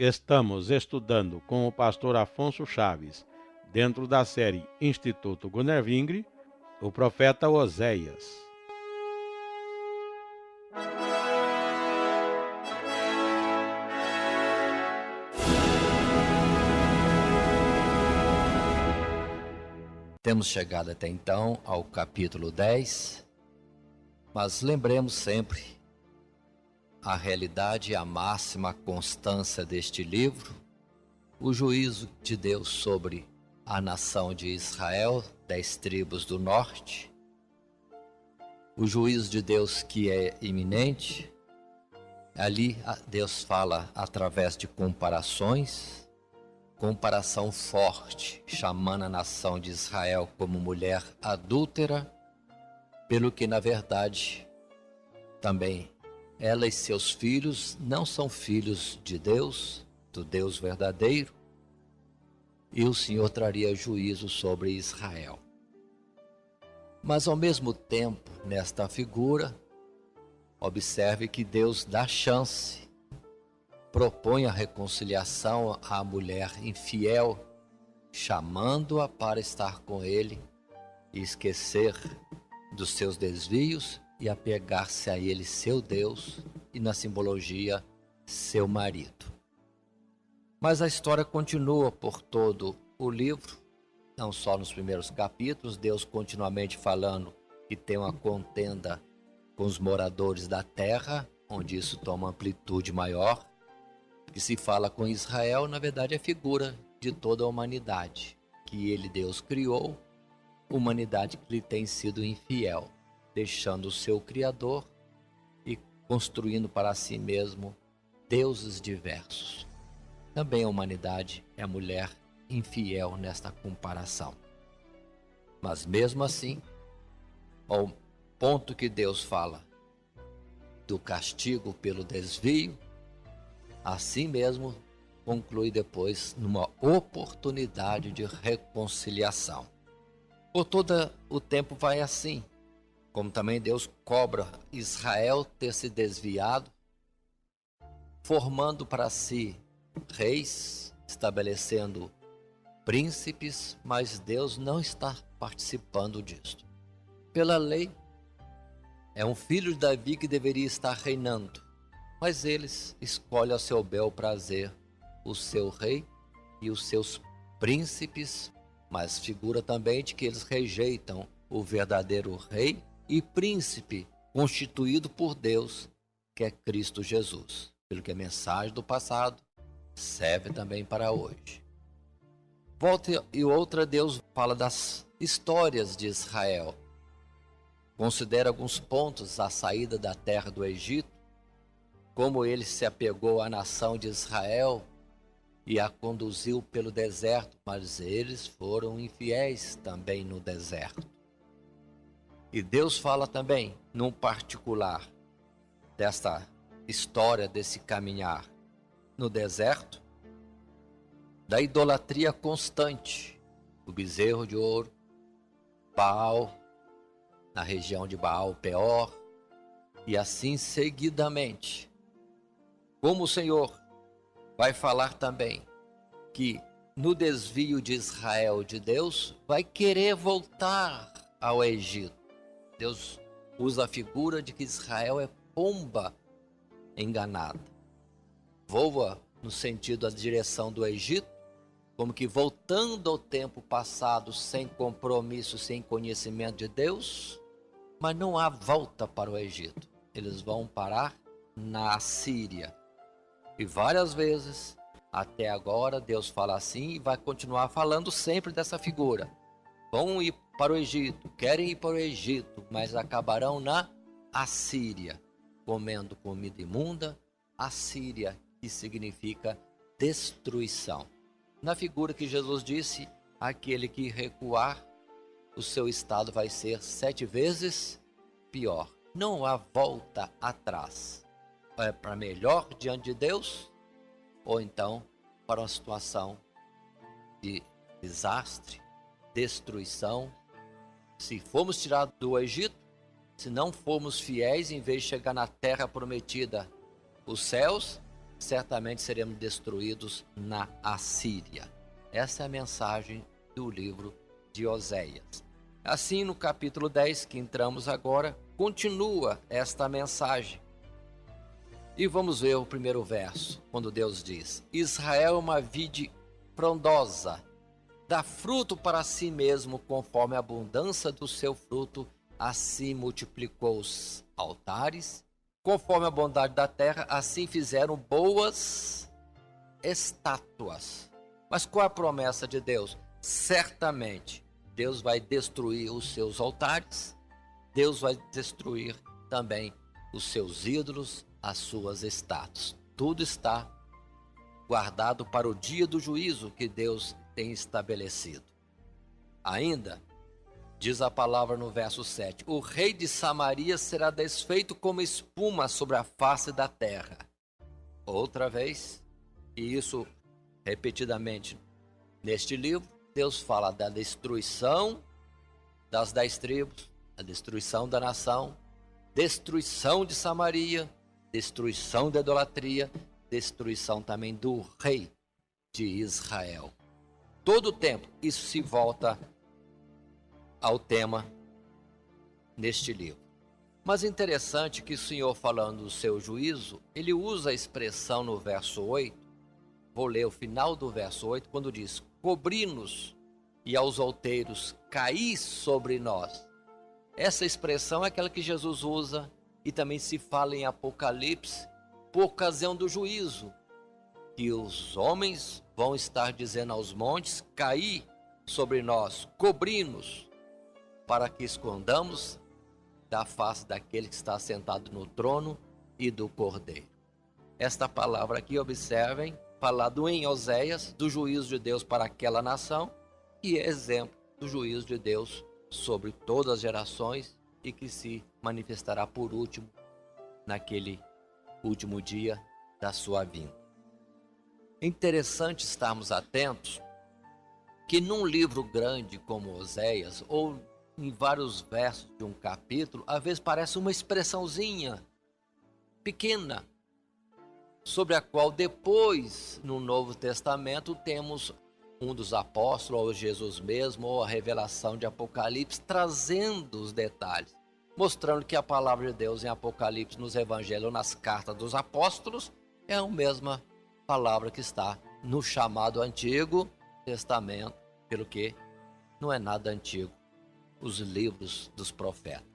Estamos estudando com o pastor Afonso Chaves, dentro da série Instituto Gunnervingre, o profeta Oséias. Temos chegado até então ao capítulo 10, mas lembremos sempre a realidade e a máxima constância deste livro, o juízo de Deus sobre a nação de Israel, 10 tribos do norte, o juízo de Deus que é iminente. Ali Deus fala através de comparações, comparação forte, chamando a nação de Israel como mulher adúltera, pelo que na verdade também ela e seus filhos não são filhos de Deus, do Deus verdadeiro, e o Senhor traria juízo sobre Israel. Mas ao mesmo tempo, nesta figura, observe que Deus dá chance, propõe a reconciliação à mulher infiel, chamando-a para estar com ele e esquecer dos seus desvios e apegar-se a ele, seu Deus, e na simbologia, seu marido. Mas a história continua por todo o livro, não só nos primeiros capítulos, Deus continuamente falando que tem uma contenda com os moradores da terra, onde isso toma amplitude maior. Que se fala com Israel, na verdade é figura de toda a humanidade, que ele, Deus, criou, humanidade que lhe tem sido infiel, deixando o seu Criador e construindo para si mesmo deuses diversos. Também a humanidade é a mulher infiel nesta comparação. Mas mesmo assim, ao ponto que Deus fala do castigo pelo desvio, assim mesmo conclui depois numa oportunidade de reconciliação. Por todo o tempo vai assim, como também Deus cobra Israel ter se desviado, formando para si reis, estabelecendo príncipes, mas Deus não está participando disso. Pela lei, é um filho de Davi que deveria estar reinando, mas eles escolhem a seu bel prazer o seu rei e os seus príncipes, mas figura também de que eles rejeitam o verdadeiro rei e príncipe constituído por Deus, que é Cristo Jesus. Pelo que a mensagem do passado serve também para hoje. Volta e outra, Deus fala das histórias de Israel. Considera alguns pontos a saída da terra do Egito, como ele se apegou à nação de Israel e a conduziu pelo deserto, mas eles foram infiéis também no deserto. E Deus fala também, num particular, desta história, desse caminhar no deserto, da idolatria constante, o bezerro de ouro, Baal, na região de Baal Peor, e assim seguidamente. Como o Senhor vai falar também que no desvio de Israel de Deus, vai querer voltar ao Egito. Deus usa a figura de que Israel é pomba enganada. Voa no sentido da direção do Egito, como que voltando ao tempo passado sem compromisso, sem conhecimento de Deus, mas não há volta para o Egito. Eles vão parar na Assíria. E várias vezes, até agora, Deus fala assim e vai continuar falando sempre dessa figura. Vão ir para o Egito, querem ir para o Egito, mas acabarão na Assíria, comendo comida imunda. Assíria, que significa destruição. Na figura que Jesus disse, aquele que recuar, o seu estado vai ser 7 vezes pior. Não há volta atrás. É para melhor diante de Deus, ou então para uma situação de desastre, destruição. Se formos tirados do Egito, se não formos fiéis, em vez de chegar na terra prometida, os céus, certamente seremos destruídos na Assíria. Essa é a mensagem do livro de Oséias. Assim, no capítulo 10, que entramos agora, continua esta mensagem. E vamos ver o primeiro verso, quando Deus diz: Israel é uma vide frondosa, dá fruto para si mesmo, conforme a abundância do seu fruto, assim multiplicou os altares, conforme a bondade da terra, assim fizeram boas estátuas. Mas qual a promessa de Deus? Certamente, Deus vai destruir os seus altares, Deus vai destruir também os seus ídolos, as suas estátuas. Tudo está guardado para o dia do juízo que Deus tem estabelecido. Ainda, diz a palavra no verso 7, o rei de Samaria será desfeito como espuma sobre a face da terra. Outra vez, e isso repetidamente neste livro, Deus fala da destruição das 10 tribos, a destruição da nação, destruição de Samaria, destruição da idolatria, destruição também do rei de Israel. Todo o tempo isso se volta ao tema neste livro. Mas interessante que o Senhor, falando do seu juízo, ele usa a expressão no verso 8, vou ler o final do verso 8, quando diz: cobri-nos e aos outeiros caí sobre nós. Essa expressão é aquela que Jesus usa e também se fala em Apocalipse por ocasião do juízo, que os homens vão estar dizendo aos montes: caí sobre nós, cobri-nos, para que escondamos da face daquele que está sentado no trono e do Cordeiro. Esta palavra aqui, observem, falado em Oséias, do juízo de Deus para aquela nação, que é exemplo do juízo de Deus sobre todas as gerações e que se manifestará por último naquele último dia da sua vinda. É interessante estarmos atentos que num livro grande como Oséias, ou em vários versos de um capítulo, às vezes parece uma expressãozinha pequena, sobre a qual depois, no Novo Testamento, temos um dos apóstolos, ou Jesus mesmo, ou a revelação de Apocalipse, trazendo os detalhes, mostrando que a palavra de Deus em Apocalipse, nos evangelhos ou nas cartas dos apóstolos, é a mesma palavra que está no chamado Antigo Testamento, pelo que não é nada antigo, os livros dos profetas.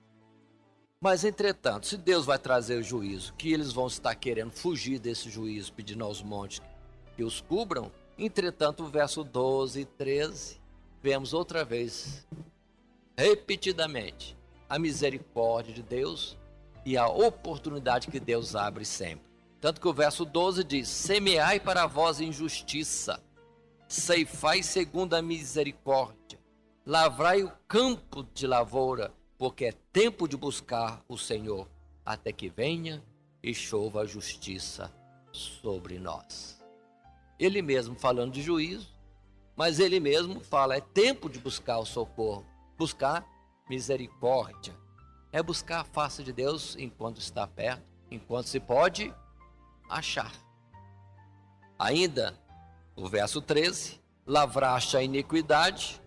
Mas, entretanto, se Deus vai trazer o juízo, que eles vão estar querendo fugir desse juízo, pedindo aos montes que os cubram, entretanto, o verso 12 e 13, vemos outra vez, repetidamente, a misericórdia de Deus e a oportunidade que Deus abre sempre. Tanto que o verso 12 diz: semeai para vós injustiça, ceifai segundo a misericórdia, lavrai o campo de lavoura, porque é tempo de buscar o Senhor, até que venha e chova a justiça sobre nós. Ele mesmo falando de juízo, mas ele mesmo fala, é tempo de buscar o socorro, buscar misericórdia, é buscar a face de Deus enquanto está perto, enquanto se pode achar. Ainda, o verso 13, lavraste a iniquidade,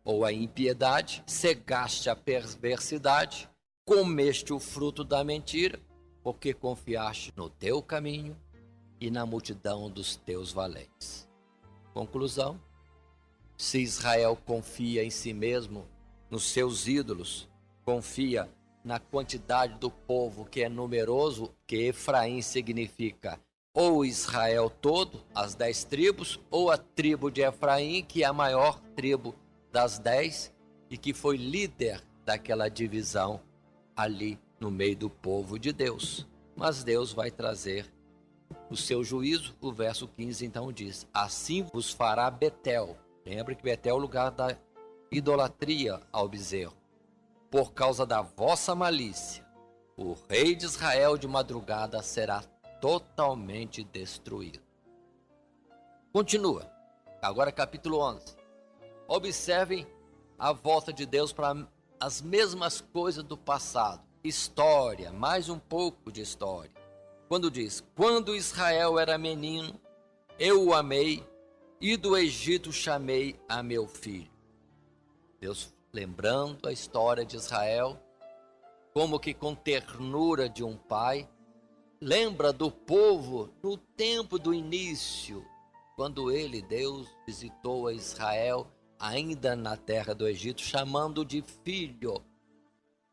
ou a impiedade, cegaste a perversidade, comeste o fruto da mentira, porque confiaste no teu caminho e na multidão dos teus valentes. Conclusão: se Israel confia em si mesmo, nos seus ídolos, confia na quantidade do povo que é numeroso, que Efraim significa ou Israel todo, as 10 tribos, ou a tribo de Efraim, que é a maior tribo das 10 e que foi líder daquela divisão ali no meio do povo de Deus. Mas Deus vai trazer o seu juízo. O verso 15 então diz: assim vos fará Betel. Lembra que Betel é o lugar da idolatria ao bezerro. Por causa da vossa malícia, o rei de Israel de madrugada será totalmente destruído. Continua, agora capítulo 11. Observem a volta de Deus para as mesmas coisas do passado. História, mais um pouco de história. quando diz: quando Israel era menino, eu o amei, e do Egito chamei a meu filho. Deus lembrando a história de Israel, como que com ternura de um pai, lembra do povo no tempo do início, quando ele, Deus, visitou a Israel, ainda na terra do Egito, chamando de filho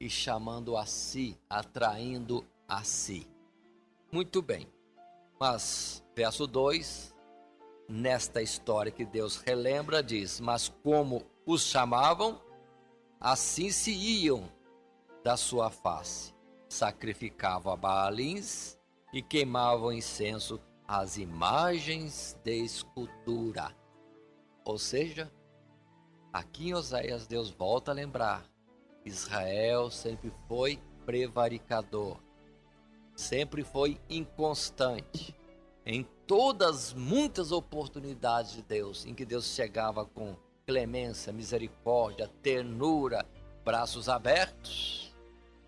e chamando a si, atraindo a si. Muito bem, mas verso 2, nesta história que Deus relembra, diz: mas como os chamavam, assim se iam da sua face, sacrificavam a Baalins e queimavam incenso às imagens de escultura. Ou seja, aqui em Oséias Deus volta a lembrar: Israel sempre foi prevaricador, sempre foi inconstante. Em todas, muitas oportunidades de Deus, em que Deus chegava com clemência, misericórdia, ternura, braços abertos,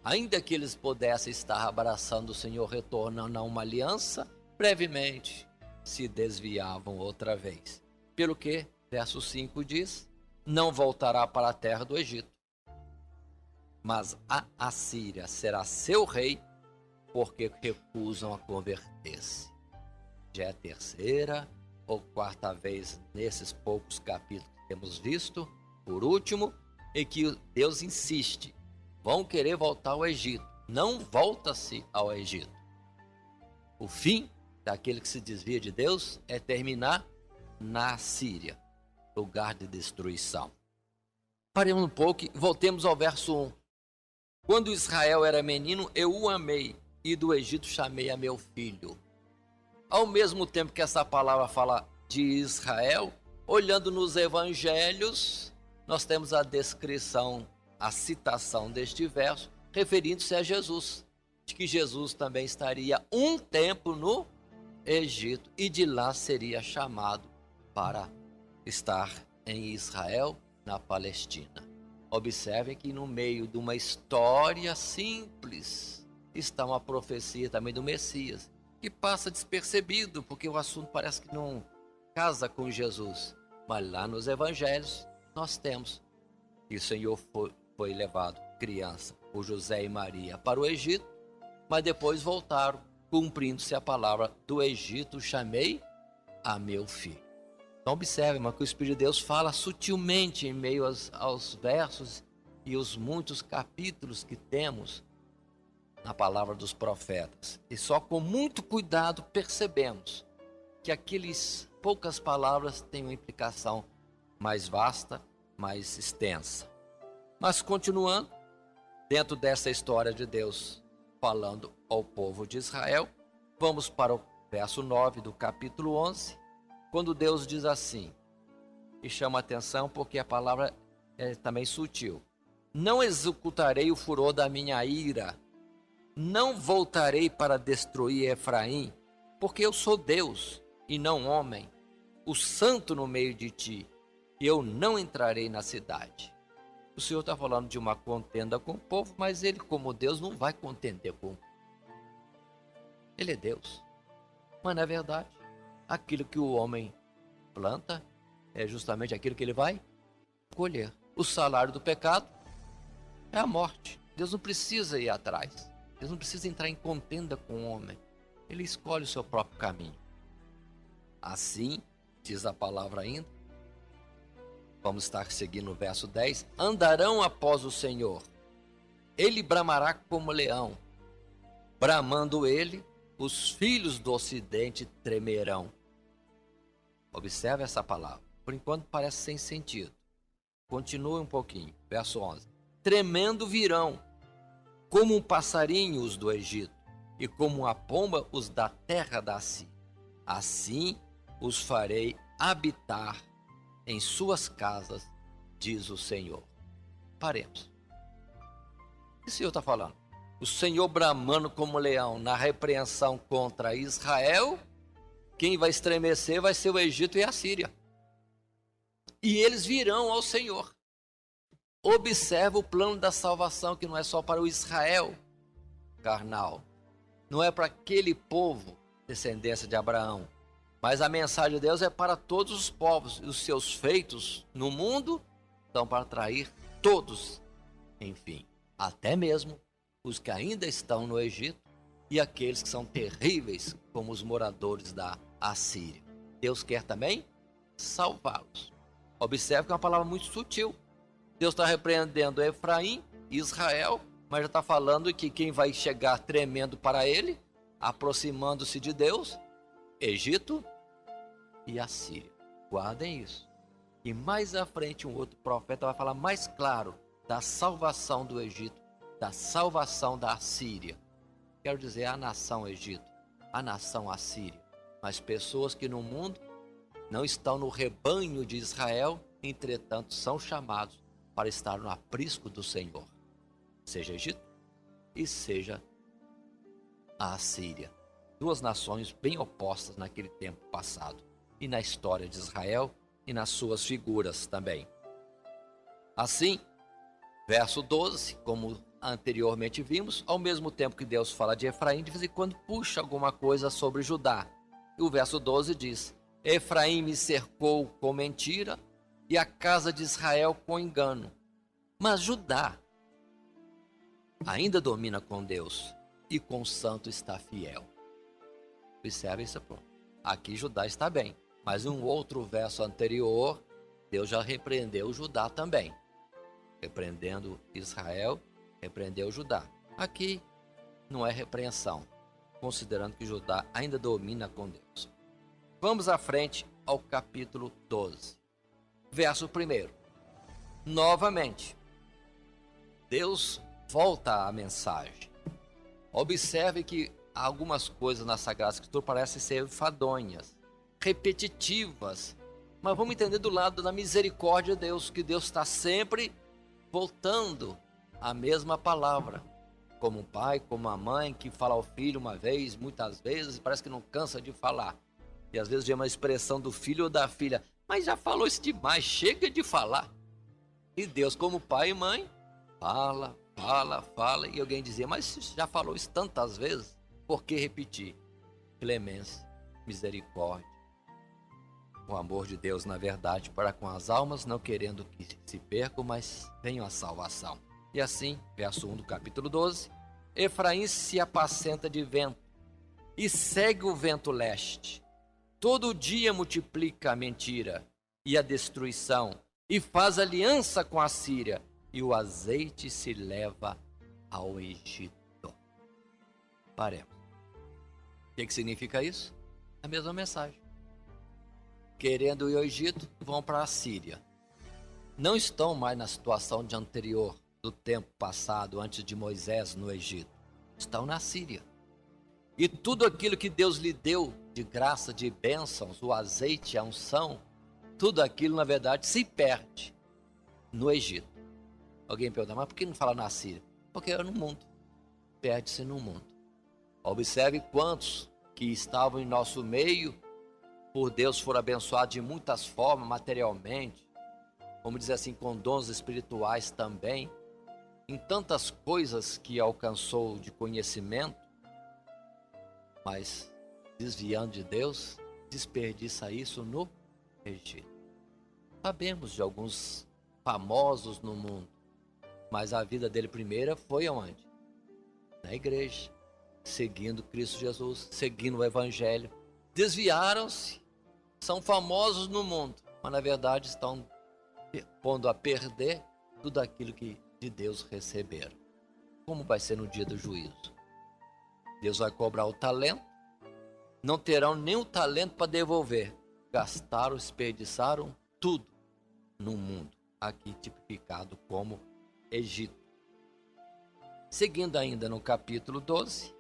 ainda que eles pudessem estar abraçando o Senhor, retornando a uma aliança, brevemente se desviavam outra vez. Pelo que, verso 5 diz: não voltará para a terra do Egito, mas a Assíria será seu rei, porque recusam a converter-se. Já é a terceira ou quarta vez nesses poucos capítulos que temos visto, por último, em que Deus insiste: vão querer voltar ao Egito. Não volta-se ao Egito. O fim daquele que se desvia de Deus é terminar na Síria, lugar de destruição. Paremos um pouco e voltemos ao verso 1. Quando Israel era menino, eu o amei, e do Egito chamei a meu filho. Ao mesmo tempo que essa palavra fala de Israel, olhando nos evangelhos, nós temos a descrição, a citação deste verso, referindo-se a Jesus, de que Jesus também estaria um tempo no Egito e de lá seria chamado para estar em Israel, na Palestina. Observem que no meio de uma história simples está uma profecia também do Messias, que passa despercebido, porque o assunto parece que não casa com Jesus. Mas lá nos evangelhos nós temos que o Senhor foi levado criança por José e Maria para o Egito, mas depois voltaram, cumprindo-se a palavra: do Egito chamei a meu filho. Então observe, mas que o Espírito de Deus fala sutilmente em meio aos versos e os muitos capítulos que temos na palavra dos profetas. E só com muito cuidado percebemos que aquelas poucas palavras têm uma implicação mais vasta, mais extensa. Mas continuando, dentro dessa história de Deus falando ao povo de Israel, vamos para o verso 9 do capítulo 11, quando Deus diz assim, e chama a atenção porque a palavra é também sutil: não executarei o furor da minha ira, não voltarei para destruir Efraim, porque eu sou Deus e não homem, o santo no meio de ti, e eu não entrarei na cidade. O Senhor está falando de uma contenda com o povo, mas ele, como Deus, não vai contender com o povo. Ele é Deus. Mas, na verdade, aquilo que o homem planta é justamente aquilo que ele vai colher. O salário do pecado é a morte. Deus não precisa ir atrás. Deus não precisa entrar em contenda com o homem. Ele escolhe o seu próprio caminho. Assim, diz a palavra ainda, vamos estar seguindo o verso 10, andarão após o Senhor. Ele bramará como leão. Bramando ele, os filhos do ocidente tremerão. Observe essa palavra. Por enquanto parece sem sentido. Continue um pouquinho. Verso 11. Tremendo virão, como um passarinho os do Egito, e como uma pomba os da terra da Síria. Assim os farei habitar em suas casas, diz o Senhor. Paremos. O que o Senhor está falando? O Senhor bramando como leão na repreensão contra Israel. Quem vai estremecer vai ser o Egito e a Síria. E eles virão ao Senhor. Observa o plano da salvação, que não é só para o Israel carnal, não é para aquele povo, descendência de Abraão, mas a mensagem de Deus é para todos os povos, e os seus feitos no mundo são para atrair todos, enfim, até mesmo os que ainda estão no Egito e aqueles que são terríveis, como os moradores da Assíria. Deus quer também salvá-los. Observe que é uma palavra muito sutil. Deus está repreendendo Efraim e Israel, mas já está falando que quem vai chegar tremendo para ele, aproximando-se de Deus, Egito e Assíria. Guardem isso. E mais à frente um outro profeta vai falar mais claro da salvação do Egito, da salvação da Assíria. Quero dizer a nação Egito, a nação Assíria, mas pessoas que no mundo não estão no rebanho de Israel, entretanto são chamados para estar no aprisco do Senhor, seja Egito e seja a Assíria. Duas nações bem opostas naquele tempo passado e na história de Israel e nas suas figuras também. Assim, verso 12, como anteriormente vimos, ao mesmo tempo que Deus fala de Efraim, de vez em quando puxa alguma coisa sobre Judá. E o verso 12 diz: Efraim me cercou com mentira e a casa de Israel com engano. Mas Judá ainda domina com Deus e com o santo está fiel. Observe isso, pronto. Aqui Judá está bem, mas um outro verso anterior, Deus já repreendeu Judá também. Repreendendo Israel, repreendeu Judá. Aqui não é repreensão, considerando que Judá ainda domina com Deus. Vamos à frente ao capítulo 12. Verso 1. Novamente, Deus volta à mensagem. Observe que algumas coisas na Sagrada Escritura parecem ser enfadonhas, repetitivas, mas vamos entender do lado da misericórdia de Deus, que Deus está sempre voltando à mesma palavra, como um pai, como uma mãe que fala ao filho uma vez, muitas vezes, parece que não cansa de falar, e às vezes vem uma expressão do filho ou da filha, mas já falou isso demais, chega de falar. E Deus, como pai e mãe, fala, e alguém dizia, mas já falou isso tantas vezes, por que repetir? Clemência, misericórdia, o amor de Deus, na verdade, para com as almas, não querendo que se percam, mas venham a salvação. E assim, verso 1 do capítulo 12, Efraim se apacenta de vento e segue o vento leste. Todo dia multiplica a mentira e a destruição e faz aliança com a Síria, e o azeite se leva ao Egito. Paremos. O que significa isso? A mesma mensagem. Querendo ir ao Egito, vão para a Síria. Não estão mais na situação de anterior, do tempo passado, antes de Moisés no Egito. Estão na Síria. E tudo aquilo que Deus lhe deu de graça, de bênçãos, o azeite, a unção, tudo aquilo, na verdade, se perde no Egito. Alguém pergunta, mas por que não fala na Síria? Porque é no mundo. Perde-se no mundo. Observe quantos que estavam em nosso meio, por Deus foram abençoados de muitas formas, materialmente, vamos dizer assim, com dons espirituais também, em tantas coisas que alcançou de conhecimento, mas desviando de Deus, desperdiça isso no Egito. Sabemos de alguns famosos no mundo, mas a vida dele primeira foi aonde? Na igreja, seguindo Cristo Jesus, seguindo o Evangelho. Desviaram-se, são famosos no mundo, mas na verdade estão pondo a perder tudo aquilo que de Deus receberam. Como vai ser no dia do juízo? Deus vai cobrar o talento, não terão nem o talento para devolver. Gastaram, desperdiçaram tudo no mundo, aqui tipificado como Egito. Seguindo ainda no capítulo 12,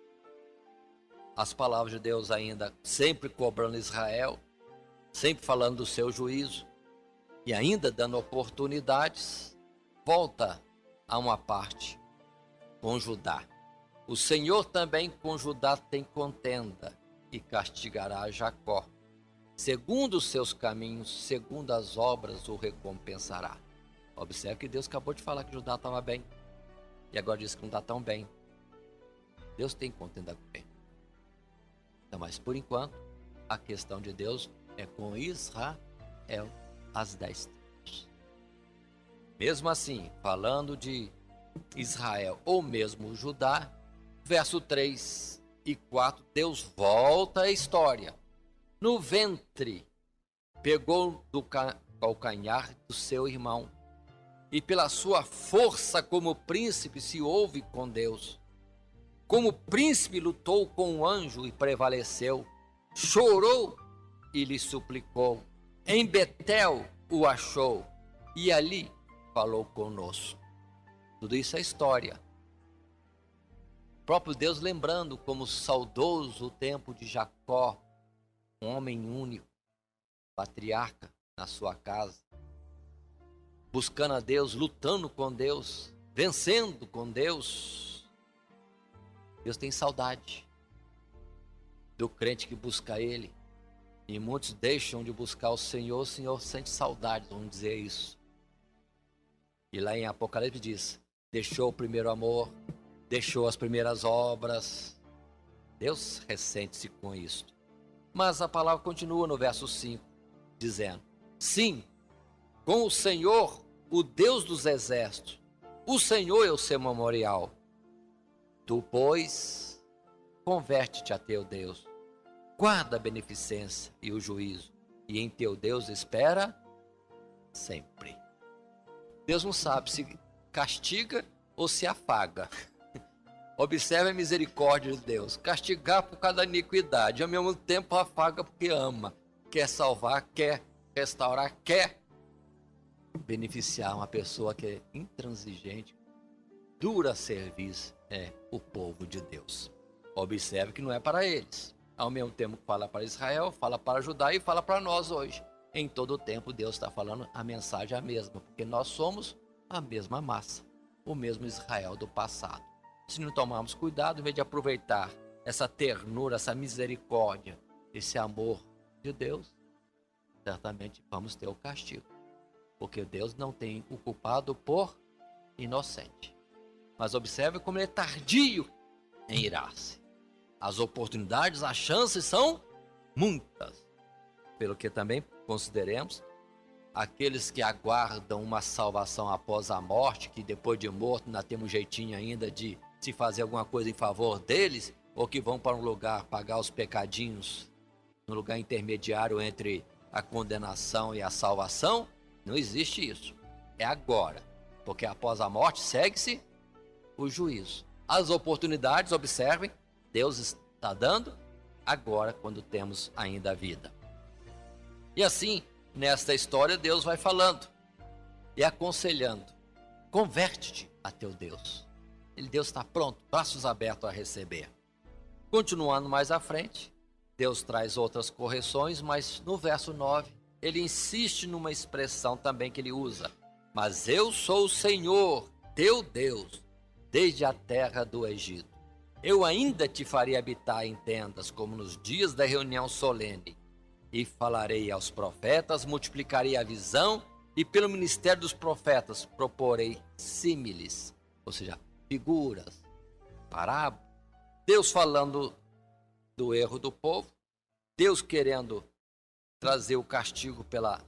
as palavras de Deus ainda sempre cobrando Israel, sempre falando do seu juízo e ainda dando oportunidades, volta a uma parte com Judá. O Senhor também com Judá tem contenda e castigará Jacó. Segundo os seus caminhos, segundo as obras o recompensará. Observe que Deus acabou de falar que Judá estava bem. E agora diz que não está tão bem. Deus tem contenda com ele. Então, mas por enquanto, a questão de Deus é com Israel, as 10 tribos. Mesmo assim, falando de Israel ou mesmo Judá, verso 3 e 4, Deus volta a história. No ventre, pegou do calcanhar do seu irmão, e pela sua força como príncipe se houve com Deus. Como príncipe lutou com o anjo e prevaleceu, chorou e lhe suplicou. Em Betel o achou e ali falou conosco. Tudo isso é história. O próprio Deus lembrando como saudoso o tempo de Jacó, um homem único, patriarca na sua casa, buscando a Deus, lutando com Deus, vencendo com Deus. Deus tem saudade do crente que busca Ele. E muitos deixam de buscar o Senhor sente saudade, vamos dizer isso. E lá em Apocalipse diz, deixou o primeiro amor, deixou as primeiras obras. Deus ressente-se com isso. Mas a palavra continua no verso 5, dizendo, sim, com o Senhor, o Deus dos exércitos, o Senhor é o seu memorial. Tu, pois, converte-te a teu Deus, guarda a beneficência e o juízo, e em teu Deus espera sempre. Deus não sabe se castiga ou se afaga. Observe a misericórdia de Deus, castigar por cada iniquidade, ao mesmo tempo afaga porque ama, quer salvar, quer restaurar, quer beneficiar uma pessoa que é intransigente, dura serviço, é o povo de Deus. Observe que não é para eles. Ao mesmo tempo que fala para Israel, fala para Judá e fala para nós hoje. Em todo o tempo Deus está falando a mensagem é a mesma, porque nós somos a mesma massa, o mesmo Israel do passado. Se não tomarmos cuidado, em vez de aproveitar essa ternura, essa misericórdia, esse amor de Deus, certamente vamos ter o castigo. Porque Deus não tem o culpado por inocente. Mas observe como ele é tardio em irar-se. As oportunidades, as chances são muitas. Pelo que também consideremos aqueles que aguardam uma salvação após a morte, que depois de morto ainda temos um jeitinho ainda de se fazer alguma coisa em favor deles, ou que vão para um lugar pagar os pecadinhos, no lugar intermediário entre a condenação e a salvação. Não existe isso. É agora. Porque após a morte segue-se o juízo. As oportunidades, observem, Deus está dando agora quando temos ainda a vida. E assim, nesta história, Deus vai falando e aconselhando. Converte-te a teu Deus. Deus está pronto, braços abertos a receber. Continuando mais à frente, Deus traz outras correções, mas no verso 9, ele insiste numa expressão também que ele usa. Mas eu sou o Senhor, teu Deus, desde a terra do Egito. Eu ainda te farei habitar em tendas, como nos dias da reunião solene. E falarei aos profetas, multiplicarei a visão, e pelo ministério dos profetas proporei símiles, ou seja, figuras, parábolas. Deus falando do erro do povo, Deus querendo trazer o castigo pela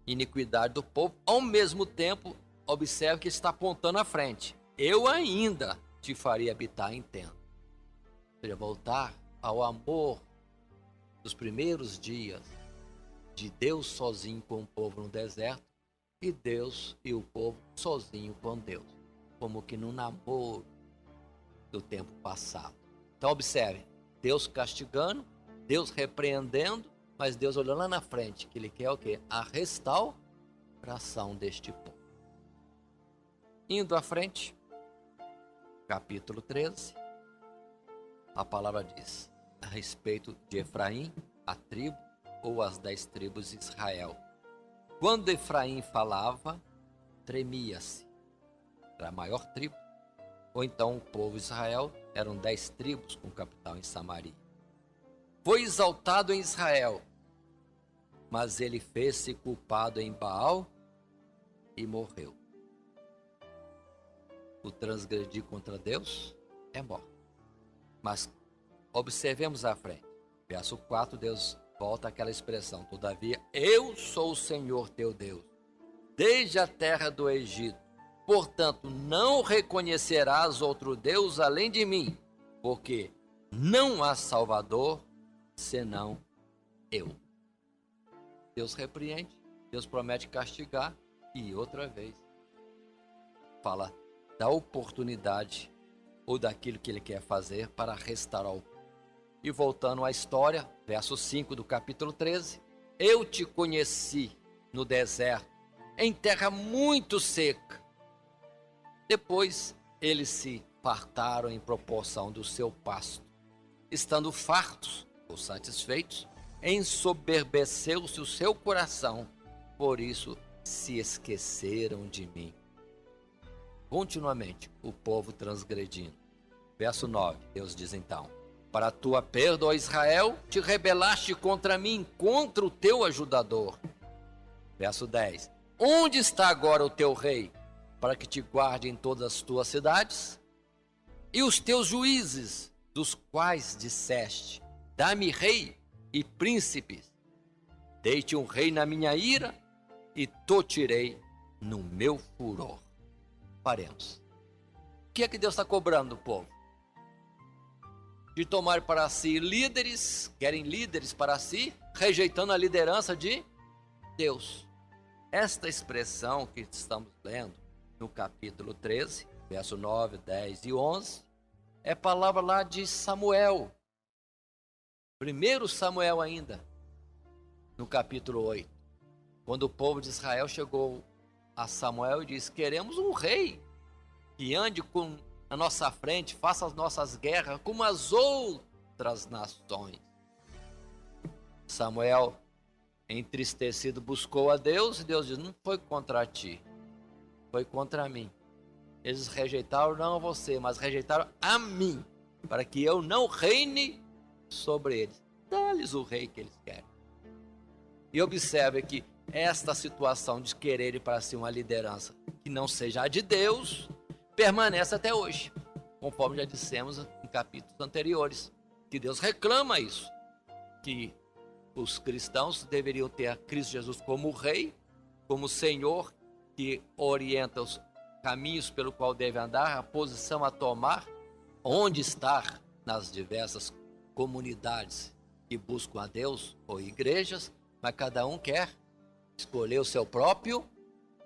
iniquidade do povo, ao mesmo tempo, observe que está apontando à frente. Eu ainda te faria habitar em tenda. Ou seja, voltar ao amor dos primeiros dias de Deus sozinho com o povo no deserto e Deus e o povo sozinho com Deus, como que no namoro do tempo passado. Então observe, Deus castigando, Deus repreendendo, mas Deus olhando lá na frente, que Ele quer o quê? A restauração deste povo. Indo à frente, capítulo 13, a palavra diz a respeito de Efraim, a tribo ou as 10 tribos de Israel. Quando Efraim falava, tremia-se. Era a maior tribo. Ou então o povo de Israel eram 10 tribos com capital em Samaria. Foi exaltado em Israel, mas ele fez-se culpado em Baal e morreu. O transgredir contra Deus é morte. Mas Observemos à frente. Verso 4, Deus volta àquela expressão. Todavia, eu sou o Senhor teu Deus, desde a terra do Egito. Portanto, não reconhecerás outro Deus além de mim, porque não há Salvador senão eu. Deus repreende, Deus promete castigar e outra vez fala da oportunidade ou daquilo que ele quer fazer para restaurar o povo. E voltando à história, verso 5 do capítulo 13, eu te conheci no deserto, em terra muito seca. Depois eles se fartaram em proporção do seu pasto. Estando fartos ou satisfeitos, ensoberbeceu-se o seu coração, por isso se esqueceram de mim. Continuamente o povo transgredindo. Verso 9, Deus diz então: para a tua perda, ó Israel, te rebelaste contra mim, contra o teu ajudador. Verso 10, onde está agora o teu rei, para que te guarde em todas as tuas cidades? E os teus juízes, dos quais disseste: dá-me rei e príncipes. Dei-te um rei na minha ira e te tirei no meu furor. Paremos. O que é que Deus está cobrando do povo? De tomar para si líderes, querem líderes para si, rejeitando a liderança de Deus. Esta expressão que estamos lendo no capítulo 13, verso 9, 10 e 11, é palavra lá de Samuel. Primeiro Samuel ainda, no capítulo 8, quando o povo de Israel chegou a Samuel e disse: queremos um rei que ande na nossa frente, faça as nossas guerras como as outras nações. Samuel, entristecido, buscou a Deus e Deus disse: não foi contra ti, foi contra mim. Eles rejeitaram não a você, mas rejeitaram a mim, para que eu não reine sobre eles. Dá-lhes o rei que eles querem. E observe que esta situação de quererem para si uma liderança que não seja a de Deus, permanece até hoje, conforme já dissemos em capítulos anteriores, que Deus reclama isso, que os cristãos deveriam ter a Cristo Jesus como Rei, como Senhor, que orienta os caminhos pelo qual deve andar, a posição a tomar, onde estar nas diversas comunidades que buscam a Deus ou igrejas, mas cada um quer escolher o seu próprio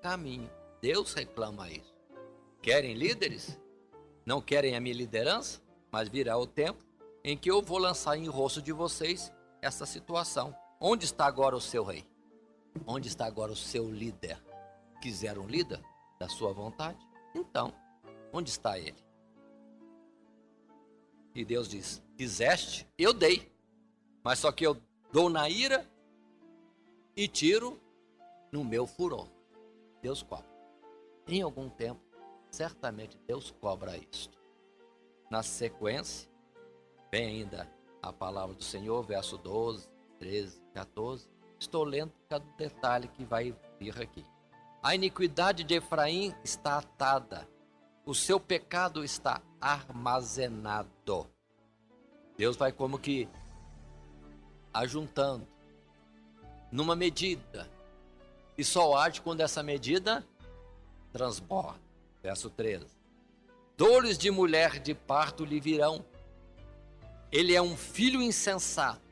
caminho. Deus reclama isso. Querem líderes? Não querem a minha liderança? Mas virá o tempo em que eu vou lançar em rosto de vocês essa situação. Onde está agora o seu rei? Onde está agora o seu líder? Quiser um líder da sua vontade? Então, onde está ele? E Deus diz: quiseste, eu dei. Mas só que eu dou na ira e tiro no meu furor. Deus cobra. Em algum tempo, certamente Deus cobra isto. Na sequência, vem ainda a palavra do Senhor, verso 12, 13, 14. Estou lendo cada detalhe que vai vir aqui. A iniquidade de Efraim está atada, o seu pecado está armazenado. Deus vai como que ajuntando numa medida, e só age quando essa medida transborda. Verso 13. Dores de mulher de parto lhe virão. Ele é um filho insensato,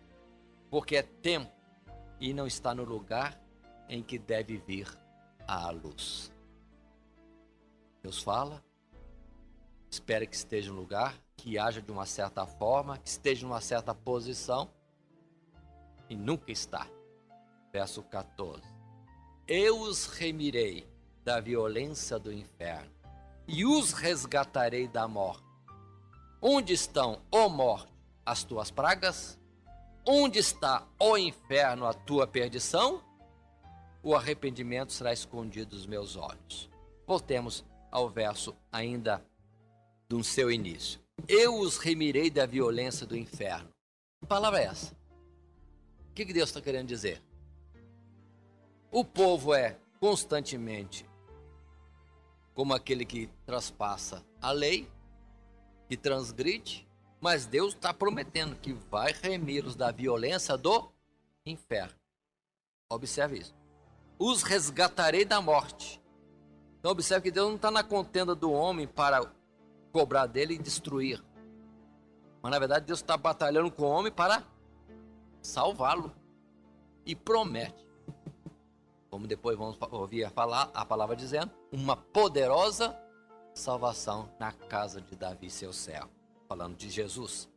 porque é tempo e não está no lugar em que deve vir à luz. Deus fala, espera que esteja no lugar, que haja de uma certa forma, que esteja numa certa posição, e nunca está. Verso 14. Eu os remirei da violência do inferno e os resgatarei da morte. Onde estão, ó morte, as tuas pragas? Onde está, ó inferno, a tua perdição? O arrependimento será escondido dos meus olhos. Voltemos ao verso ainda do seu início. Eu os remirei da violência do inferno. Que palavra é essa? O que Deus está querendo dizer? O povo é constantemente como aquele que traspassa a lei, que transgride, Mas Deus está prometendo que vai remir-os da violência do inferno. Observe isso. Os resgatarei da morte. Então observe que Deus não está na contenda do homem para cobrar dele e destruir. Mas na verdade Deus está batalhando com o homem para salvá-lo. E promete, como depois vamos ouvir a palavra dizendo, uma poderosa salvação na casa de Davi, seu servo. Falando de Jesus.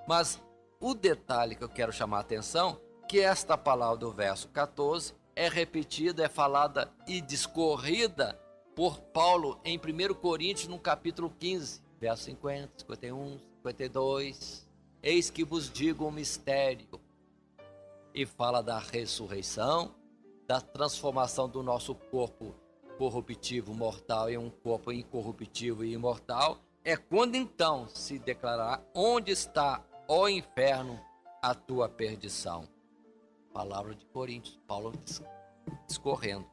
Mas o detalhe que eu quero chamar a atenção, que esta palavra do verso 14 é repetida, é falada e discorrida por Paulo em 1 Coríntios, no capítulo 15, verso 50, 51, 52. Eis que vos digo um mistério. E fala da ressurreição, da transformação do nosso corpo corruptível, mortal, em um corpo incorruptível e imortal. É quando então se declarará: onde está, ó inferno, a tua perdição? Palavra de Coríntios, Paulo discorrendo.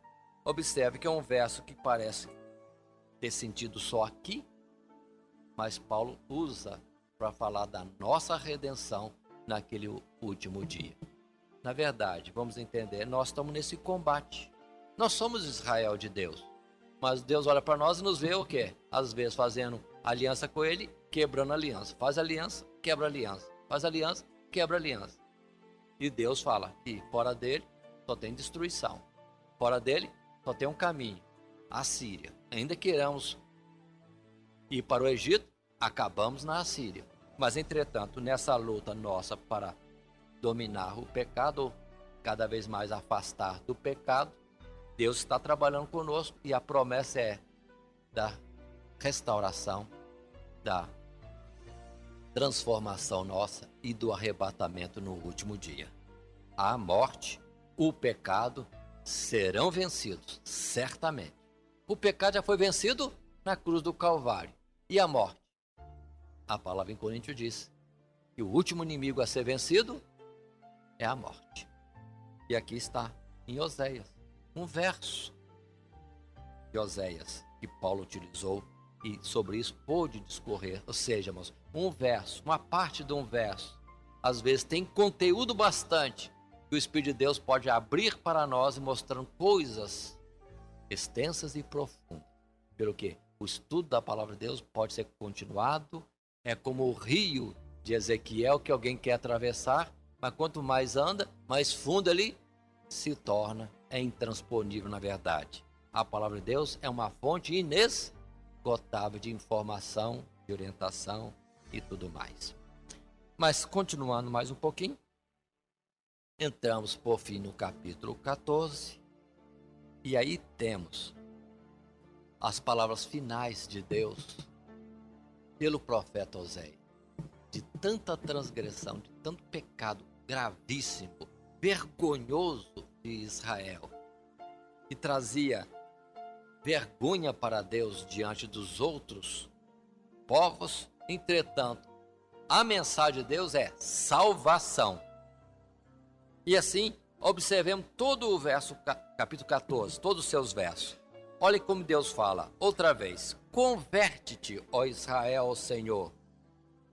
Observe que é um verso que parece ter sentido só aqui, mas Paulo usa para falar da nossa redenção naquele último dia. Na verdade, vamos entender, nós estamos nesse combate. Nós somos Israel de Deus, mas Deus olha para nós e nos vê o quê? Às vezes fazendo aliança com ele, quebrando aliança. Faz aliança, quebra aliança. Faz aliança, quebra aliança. E Deus fala que fora dele só tem destruição. Fora dele só tem um caminho, a Síria. Ainda queiramos ir para o Egito, acabamos na Assíria. Mas entretanto, nessa luta nossa para dominar o pecado, cada vez mais afastar do pecado, Deus está trabalhando conosco e a promessa é da restauração, da transformação nossa e do arrebatamento no último dia. A morte, o pecado serão vencidos, certamente. O pecado já foi vencido na cruz do Calvário. E a morte? A palavra em Coríntios diz que o último inimigo a ser vencido é a morte. E aqui está, em Oséias, um verso de Oséias que Paulo utilizou e sobre isso pôde discorrer. Ou seja, irmãos, um verso, uma parte de um verso, às vezes tem conteúdo bastante que o Espírito de Deus pode abrir para nós e mostrando coisas extensas e profundas. Pelo que o estudo da palavra de Deus pode ser continuado, é como o rio de Ezequiel que alguém quer atravessar, mas quanto mais anda, mais fundo ele se torna, é intransponível na verdade. A palavra de Deus é uma fonte inesgotável de informação, de orientação e tudo mais. Mas continuando mais um pouquinho, entramos por fim no capítulo 14, e aí temos as palavras finais de Deus pelo profeta Oséias. De tanta transgressão, de tanto pecado gravíssimo, vergonhoso de Israel, que trazia vergonha para Deus diante dos outros povos. Entretanto, a mensagem de Deus é salvação. E assim, observemos todo o verso, capítulo 14, todos os seus versos. Olha como Deus fala, outra vez: converte-te, ó Israel,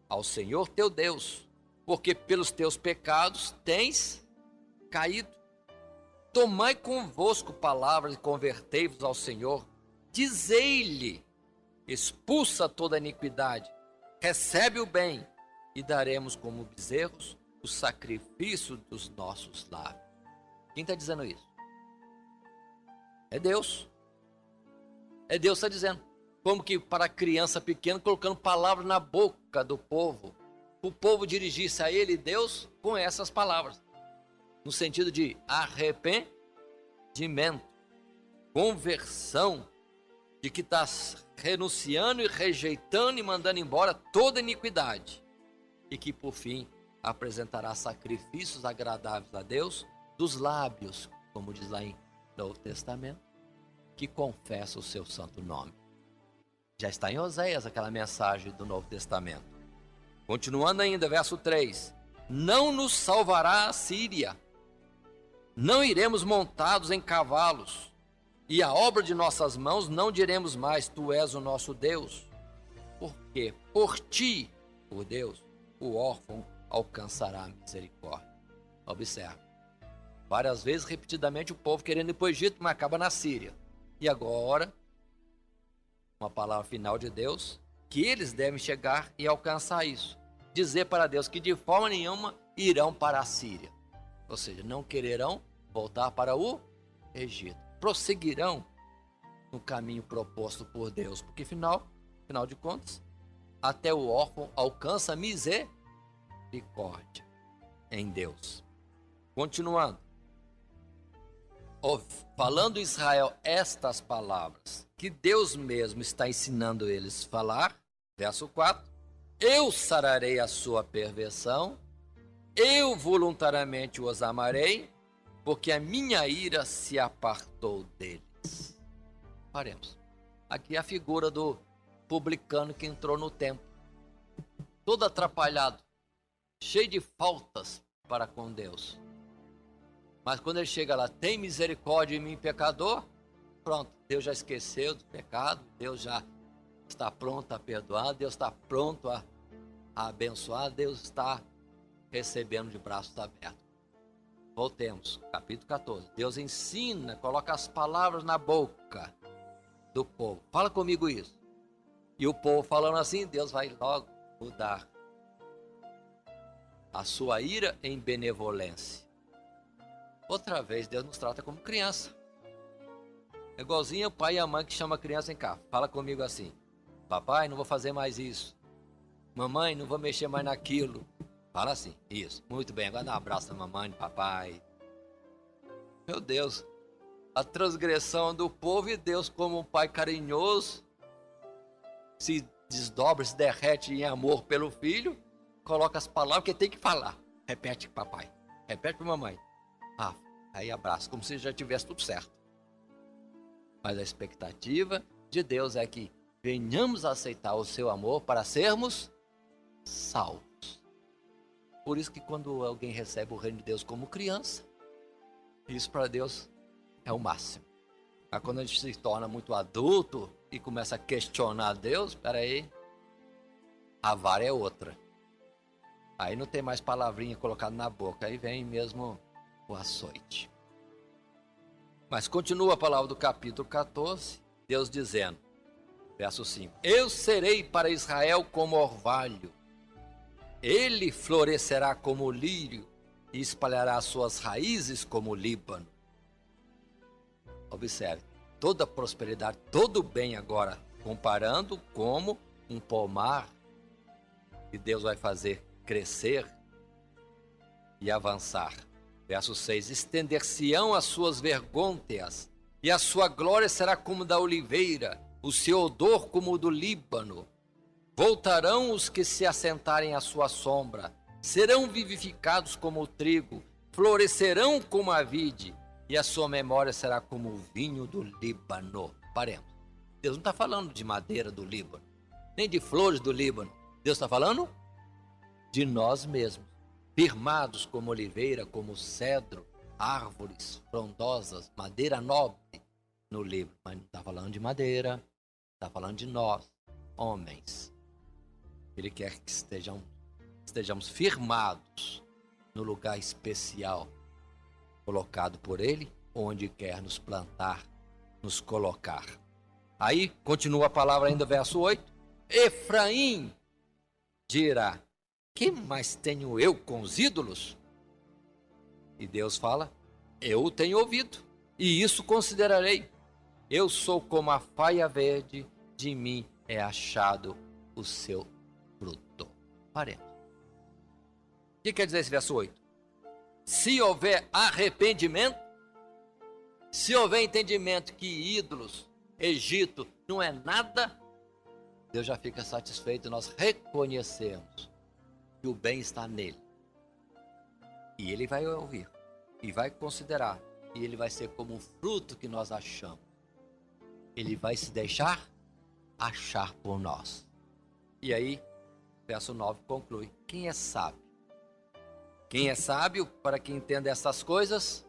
ao Senhor teu Deus, porque pelos teus pecados tens caído. Tomai convosco palavras e convertei-vos ao Senhor. Dizei-lhe: expulsa toda iniquidade, recebe o bem, e daremos como bezerros o sacrifício dos nossos lábios. Quem está dizendo isso? É Deus. É Deus que está dizendo. Como que para a criança pequena, colocando palavras na boca do povo. O povo dirigisse a ele, Deus, com essas palavras. No sentido de arrependimento, conversão, de que está renunciando e rejeitando e mandando embora toda iniquidade. E que por fim apresentará sacrifícios agradáveis a Deus dos lábios, como diz lá em Novo Testamento, que confessa o seu santo nome. Já está em Oséias aquela mensagem do Novo Testamento. Continuando ainda, verso 3: não nos salvará a Síria, não iremos montados em cavalos, e a obra de nossas mãos não diremos mais: tu és o nosso Deus. Porque por ti, por Deus, o órfão alcançará a misericórdia. Observe. Várias vezes, repetidamente, o povo querendo ir para o Egito, mas acaba na Síria. E agora, uma palavra final de Deus, que eles devem chegar e alcançar isso. Dizer para Deus que de forma nenhuma irão para a Síria. Ou seja, não quererão voltar para o Egito. Prosseguirão no caminho proposto por Deus. Porque final de contas, até o órfão alcança misericórdia em Deus. Continuando. Falando Israel estas palavras, que Deus mesmo está ensinando eles a falar, verso 4, eu sararei a sua perversão, eu voluntariamente os amarei, porque a minha ira se apartou deles. Paremos. Aqui é a figura do publicano que entrou no templo, todo atrapalhado, cheio de faltas para com Deus. Mas quando ele chega lá, tem misericórdia em mim, pecador, pronto, Deus já esqueceu do pecado, Deus já está pronto a perdoar, Deus está pronto a abençoar, Deus está recebendo de braços abertos. Voltemos, capítulo 14. Deus ensina, coloca as palavras na boca do povo. Fala comigo isso. E o povo falando assim, Deus vai logo mudar a sua ira em benevolência. Outra vez, Deus nos trata como criança. É igualzinho o pai e a mãe que chama a criança em casa. Fala comigo assim: papai, não vou fazer mais isso. Mamãe, não vou mexer mais naquilo. Fala assim, isso. Muito bem, agora dá um abraço na mamãe, papai. Meu Deus, a transgressão do povo e Deus como um pai carinhoso se desdobra, se derrete em amor pelo filho, coloca as palavras que tem que falar. Repete, papai. Repete para mamãe. Aí abraça, como se já tivesse tudo certo. Mas a expectativa de Deus é que venhamos a aceitar o seu amor para sermos salvos. Por isso que quando alguém recebe o reino de Deus como criança, isso para Deus é o máximo. Mas quando a gente se torna muito adulto e começa a questionar Deus, peraí, a vara é outra. Aí não tem mais palavrinha colocada na boca, aí vem mesmo o açoite. Mas continua a palavra do capítulo 14, Deus dizendo, verso 5, eu serei para Israel como orvalho, ele florescerá como o lírio e espalhará suas raízes como o Líbano. Observe, toda prosperidade, todo bem agora, comparando como um pomar que Deus vai fazer crescer e avançar. Verso 6, estender-se-ão as suas vergônteas, e a sua glória será como da oliveira, o seu odor como o do Líbano. Voltarão os que se assentarem à sua sombra, serão vivificados como o trigo, florescerão como a vide, e a sua memória será como o vinho do Líbano. Paremos. Deus não está falando de madeira do Líbano, nem de flores do Líbano. Deus está falando de nós mesmos. Firmados como oliveira, como cedro, árvores frondosas, madeira nobre no livro. Mas não está falando de madeira, está falando de nós, homens. Ele quer que estejamos firmados no lugar especial, colocado por Ele, onde quer nos plantar, nos colocar. Aí, continua a palavra ainda, verso 8. Efraim dirá, que mais tenho eu com os ídolos? E Deus fala, eu o tenho ouvido, e isso considerarei. Eu sou como a faia verde, de mim é achado o seu fruto. Paremos. O que quer dizer esse verso 8? Se houver arrependimento, se houver entendimento que ídolos, Egito, não é nada, Deus já fica satisfeito, nós reconhecemos que o bem está nele. E ele vai ouvir, e vai considerar, e ele vai ser como um fruto que nós achamos. Ele vai se deixar achar por nós. E aí, verso 9 conclui, quem é sábio? Quem é sábio para que entenda essas coisas?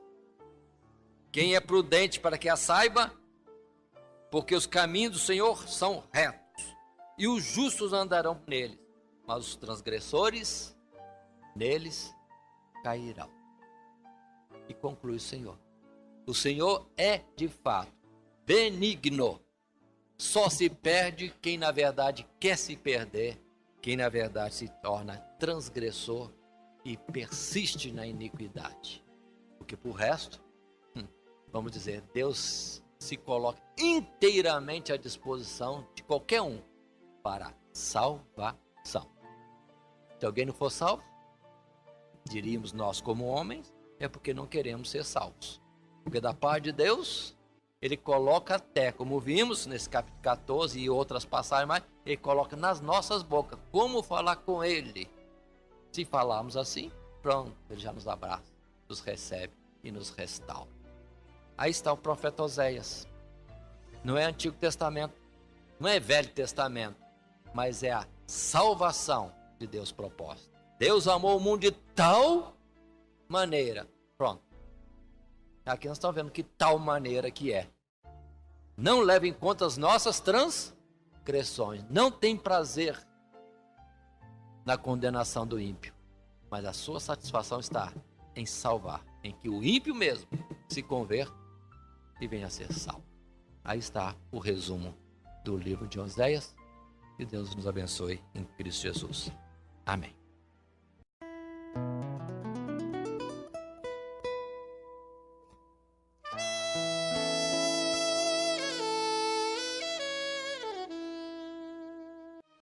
Quem é prudente para que a saiba? Porque os caminhos do Senhor são retos, e os justos andarão neles. mas os transgressores neles cairão. E conclui o Senhor. O Senhor é, de fato, benigno. Só se perde quem, na verdade, quer se perder, quem, na verdade, se torna transgressor e persiste na iniquidade. Porque, por resto, vamos dizer, Deus se coloca inteiramente à disposição de qualquer um para salvação. Se alguém não for salvo, diríamos nós como homens, é porque não queremos ser salvos. Porque da parte de Deus, Ele coloca até, como vimos nesse capítulo 14 e outras passagens mais, Ele coloca nas nossas bocas como falar com Ele. Se falarmos assim, pronto, Ele já nos abraça, nos recebe e nos restaura. Aí está o profeta Oséias. Não é Antigo Testamento, não é Velho Testamento, mas é a salvação de Deus proposta. Deus amou o mundo de tal maneira. Pronto. Aqui nós estamos vendo que tal maneira que é. Não leva em conta as nossas transgressões. Não tem prazer na condenação do ímpio. Mas a sua satisfação está em salvar. Em que o ímpio mesmo se converta e venha a ser salvo. Aí está o resumo do livro de Oséias. Que Deus nos abençoe em Cristo Jesus. Amém.